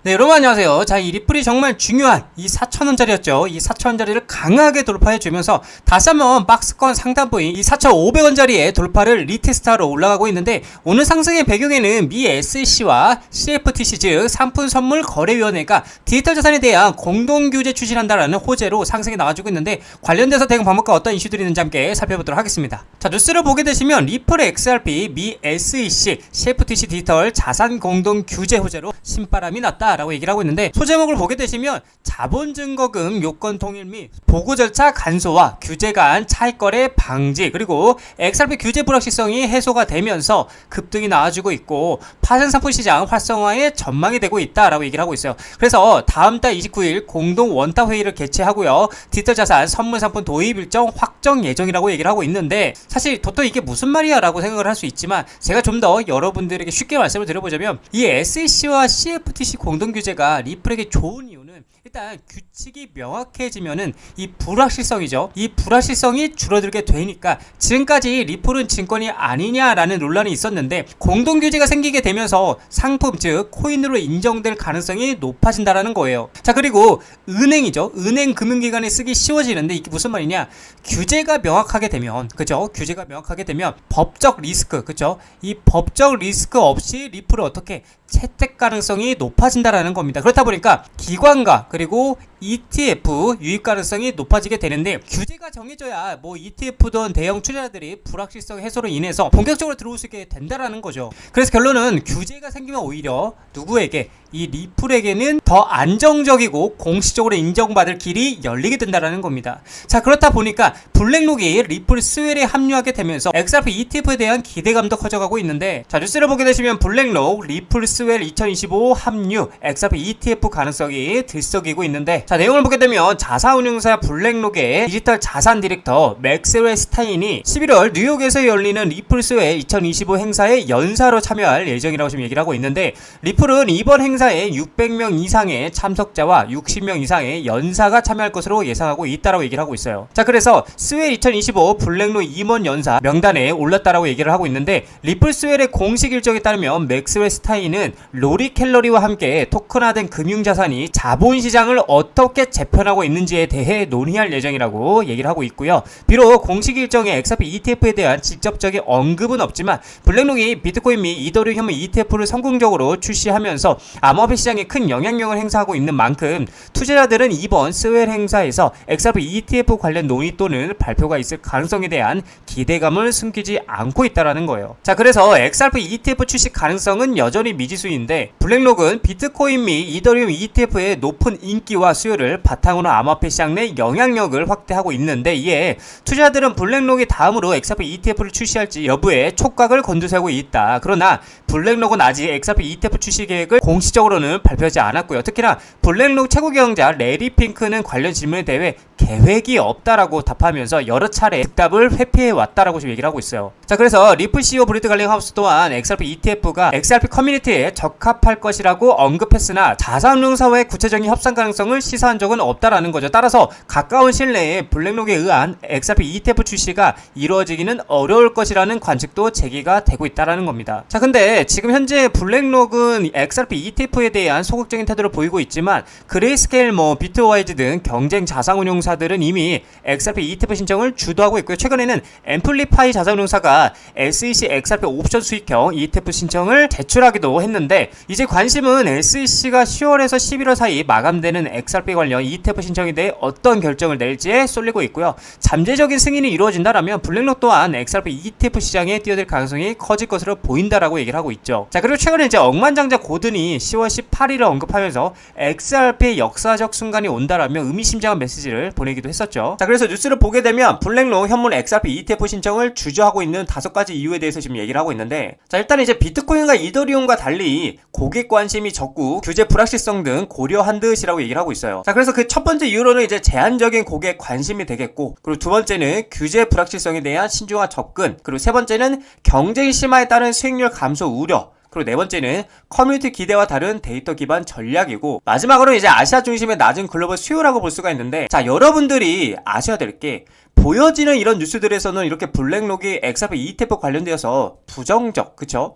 네, 여러분 안녕하세요. 자, 이 리플이 정말 중요한 이 4,000원짜리였죠. 이 4,000원짜리를 강하게 돌파해주면서 다시 한번 박스권 상단부인 이 4,500원짜리의 돌파를 리테스트하러 올라가고 있는데, 오늘 상승의 배경에는 미 SEC와 CFTC 즉 상품선물거래위원회가 디지털 자산에 대한 공동규제 추진한다라는 호재로 상승이 나와주고 있는데, 관련돼서 대응 방법과 어떤 이슈들이 있는지 함께 살펴보도록 하겠습니다. 자, 뉴스를 보게 되시면 리플 XRP, 미 SEC, CFTC 디지털 자산 공동규제 호재로 신바람이 났다 라고 얘기를 하고 있는데, 소제목을 보게 되시면 자본증거금 요건 통일 및 보고 절차 간소화, 규제 간 차익거래 방지, 그리고 XRP 규제 불확실성이 해소가 되면서 급등이 나와주고 있고, 파생상품 시장 활성화에 전망이 되고 있다라고 얘기를 하고 있어요. 그래서 다음 달 29일 공동 원탁 회의를 개최하고요, 디지털 자산 선물 상품 도입 일정 확정 예정이라고 얘기를 하고 있는데, 사실 도통 이게 무슨 말이야 라고 생각을 할 수 있지만, 제가 좀 더 여러분들에게 쉽게 말씀을 드려보자면, 이 SEC와 CFTC 공동규제가 리플에게 좋은 이유는, 일단 규칙이 명확해지면은 이 불확실성이죠. 이 불확실성이 줄어들게 되니까, 지금까지 리플은 증권이 아니냐라는 논란이 있었는데, 공동규제가 생기게 되면서 상품 즉 코인으로 인정될 가능성이 높아진다라는 거예요. 자, 그리고 은행이죠. 은행 금융기관에 쓰기 쉬워지는데, 이게 무슨 말이냐, 규제가 명확하게 되면, 그죠? 규제가 명확하게 되면 법적 리스크, 그죠? 이 법적 리스크 없이 리플을 어떻게 채택 가능성이 높아진다라는 겁니다. 그렇다 보니까 기관과 그리고 ETF 유입 가능성이 높아지게 되는데, 규제가 정해져야 뭐 ETF든 대형 투자자들이 불확실성 해소로 인해서 본격적으로 들어올 수 있게 된다라는 거죠. 그래서 결론은 규제가 생기면 오히려 누구에게, 이 리플에게는 더 안정적이고 공식적으로 인정받을 길이 열리게 된다라는 겁니다. 자, 그렇다 보니까 블랙록이 리플 스웰에 합류하게 되면서 XRP ETF에 대한 기대감도 커져가고 있는데, 자, 뉴스를 보게 되시면 블랙록 리플 스웰 2025 합류 XRP ETF 가능성이 들썩이고 있는데, 자, 내용을 보게 되면 자사운용사 블랙록의 디지털 자산 디렉터 맥스웰 스타인이 11월 뉴욕에서 열리는 리플 스웰 2025 행사에 연사로 참여할 예정이라고 지금 얘기를 하고 있는데, 리플은 이번 행사에 600명 이상의 참석자와 60명 이상의 연사가 참여할 것으로 예상하고 있다라고 얘기를 하고 있어요. 자, 그래서 스웰 2025 블랙록 임원 연사 명단에 올랐다라고 얘기를 하고 있는데, 리플 스웰의 공식 일정에 따르면 맥스웰 스타인은 로리 켈러리와 함께 토큰화된 금융자산이 자본시장을 어떻게 재편하고 있는지에 대해 논의할 예정이라고 얘기를 하고 있고요. 비록 공식 일정에 XRP ETF에 대한 직접적인 언급은 없지만, 블랙록이 비트코인 및 이더리움 혐오 ETF를 성공적으로 출시하면서 암호화폐 시장에 큰 영향력을 행사하고 있는 만큼, 투자자들은 이번 스웰 행사에서 XRP ETF 관련 논의 또는 발표가 있을 가능성에 대한 기대감을 숨기지 않고 있다라는 거예요. 자, 그래서 XRP ETF 출시 가능성은 여전히 미지수인데, 블랙록은 비트코인 및 이더리움 ETF의 높은 인기와 수요를 바탕으로 암호화폐 시장 내 영향력을 확대하고 있는데, 이에 투자자들은 블랙록이 다음으로 XRP ETF를 출시할지 여부에 촉각을 곤두세우고 있다. 그러나 블랙록은 아직 XRP ETF 출시 계획을 공식적으로는 발표하지 않았고요. 특히나 블랙록 최고 경영자 레리 핑크는 관련 질문에 대해 계획이 없다라고 답하면서 여러 차례 즉답을 회피해 왔다라고 지금 얘기를 하고 있어요. 자, 그래서 리플 CEO 브리트 갈링하우스 또한 XRP ETF가 XRP 커뮤니티에 적합할 것이라고 언급했으나, 자산운용사와의 구체적인 협상 가능성을 시사한 적은 없다라는 거죠. 따라서 가까운 시일 내에 블랙록에 의한 XRP ETF 출시가 이루어지기는 어려울 것이라는 관측도 제기가 되고 있다라는 겁니다. 자, 근데 지금 현재 블랙록은 XRP ETF에 대한 소극적인 태도를 보이고 있지만, 그레이스케일, 비트와이즈 등 경쟁 자산운용사들은 이미 XRP ETF 신청을 주도하고 있고요. 최근에는 앰플리파이 자산운용사가 SEC XRP 옵션 수익형 ETF 신청을 제출하기도 했는데, 이제 관심은 SEC가 10월에서 11월 사이 마감되는 XRP 관련 ETF 신청에 대해 어떤 결정을 낼지에 쏠리고 있고요. 잠재적인 승인이 이루어진다라면 블랙록 또한 XRP ETF 시장에 뛰어들 가능성이 커질 것으로 보인다라고 얘기를 하고 있죠. 자, 그리고 최근에 이제 억만장자 고든이 10월 18일을 언급하면서 XRP의 역사적 순간이 온다라며 의미심장한 메시지를 보내기도 했었죠. 자, 그래서 뉴스를 보게 되면 블랙록 현물 XRP ETF 신청을 주저하고 있는 5가지 이유에 대해서 지금 얘기를 하고 있는데, 자, 일단 이제 비트코인과 이더리움과 달리 고객 관심이 적고 규제 불확실성 등 고려한 듯이라고 얘기를 하고 있어요. 자, 그래서 그 첫 번째 이유로는 이제 제한적인 고객 관심이 되겠고, 그리고 두 번째는 규제 불확실성에 대한 신중한 접근, 그리고 세 번째는 경쟁 심화에 따른 수익률 감소 우려, 그리고 네 번째는 커뮤니티 기대와 다른 데이터 기반 전략이고, 마지막으로 이제 아시아 중심의 낮은 글로벌 수요라고 볼 수가 있는데, 자, 여러분들이 아셔야 될 게, 보여지는 이런 뉴스들에서는 이렇게 블랙록이 XRP ETF 관련되어서 부정적, 그쵸?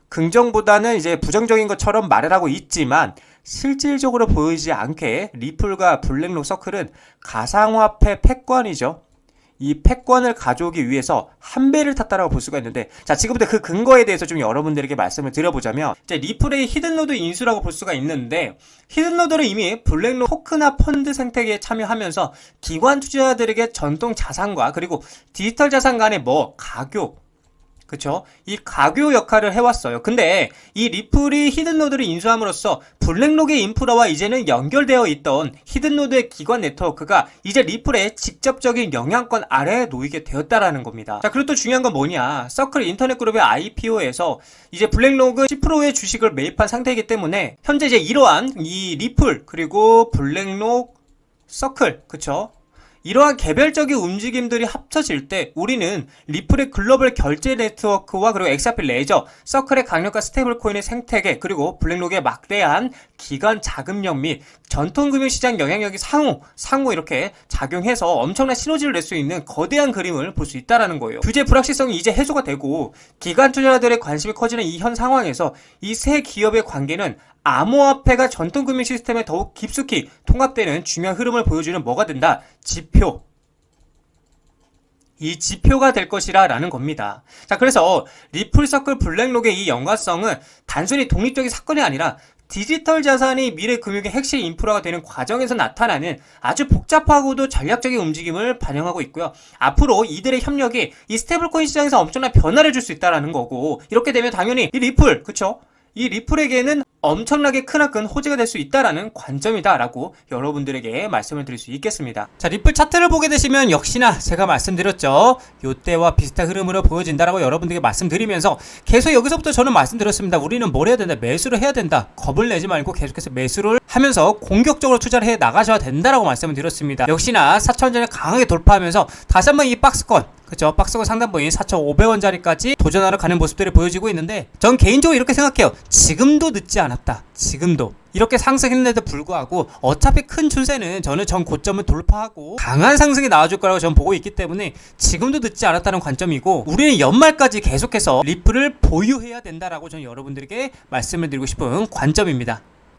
긍정보다는 이제 부정적인 것처럼 말을 하고 있지만, 실질적으로 보이지 않게 리플과 블랙록 서클은 가상화폐 패권이죠. 이 패권을 가져오기 위해서 한 배를 탔다라고 볼 수가 있는데, 자, 지금부터 그 근거에 대해서 좀 여러분들에게 말씀을 드려보자면, 이제 리플의 히든노드 인수라고 볼 수가 있는데, 히든노드는 이미 블랙록 토크나 펀드 생태계에 참여하면서 기관 투자자들에게 전통 자산과 그리고 디지털 자산 간의 가교, 그쵸? 이 가교 역할을 해왔어요. 근데 이 리플이 히든노드를 인수함으로써 블랙록의 인프라와 이제는 연결되어 있던 히든노드의 기관 네트워크가 이제 리플의 직접적인 영향권 아래에 놓이게 되었다라는 겁니다. 자, 그리고 또 중요한 건 뭐냐? 서클 인터넷그룹의 IPO에서 이제 블랙록은 10%의 주식을 매입한 상태이기 때문에 현재 이제 이러한 이 리플 그리고 블랙록 서클, 그쵸? 이러한 개별적인 움직임들이 합쳐질 때 우리는 리플의 글로벌 결제 네트워크와 그리고 엑스RP 레저, 서클의 강력한 스테이블 코인의 생태계, 그리고 블랙록의 막대한 기관 자금력 및 전통금융시장 영향력이 상호 이렇게 작용해서 엄청난 시너지를 낼 수 있는 거대한 그림을 볼 수 있다는 거예요. 규제 불확실성이 이제 해소가 되고 기관 투자자들의 관심이 커지는 이 현 상황에서 이 세 기업의 관계는 암호화폐가 전통금융 시스템에 더욱 깊숙이 통합되는 중요한 흐름을 보여주는 뭐가 된다? 지표. 이 지표가 될 것이라 라는 겁니다. 자, 그래서 리플서클 블랙록의 이 연관성은 단순히 독립적인 사건이 아니라 디지털 자산이 미래 금융의 핵심 인프라가 되는 과정에서 나타나는 아주 복잡하고도 전략적인 움직임을 반영하고 있고요. 앞으로 이들의 협력이 이 스테이블코인 시장에서 엄청난 변화를 줄 수 있다는 거고, 이렇게 되면 당연히 이 리플, 그쵸? 이 리플에게는 엄청나게 크나큰 호재가 될 수 있다라는 관점이다라고 여러분들에게 말씀을 드릴 수 있겠습니다. 자, 리플 차트를 보게 되시면 역시나 제가 말씀드렸죠. 요때와 비슷한 흐름으로 보여진다라고 여러분들에게 말씀드리면서 계속 여기서부터 저는 말씀드렸습니다. 우리는 뭘 해야 된다? 매수를 해야 된다. 겁을 내지 말고 계속해서 매수를 하면서 공격적으로 투자를 해 나가셔야 된다라고 말씀을 드렸습니다. 역시나 4,000원을 강하게 돌파하면서 다시 한번 이 박스권, 그쵸? 박스권 상단부인 4,500원짜리까지 도전하러 가는 모습들이 보여지고 있는데, 전 개인적으로 이렇게 생각해요. 지금도 늦지 않았다. 지금도. 이렇게 상승했는데도 불구하고 어차피 큰 추세는 저는 전 고점을 돌파하고 강한 상승이 나와줄 거라고 저는 보고 있기 때문에 지금도 늦지 않았다는 관점이고, 우리는 연말까지 계속해서 리플을 보유해야 된다라고 저는 여러분들에게 말씀을 드리고 싶은 관점입니다.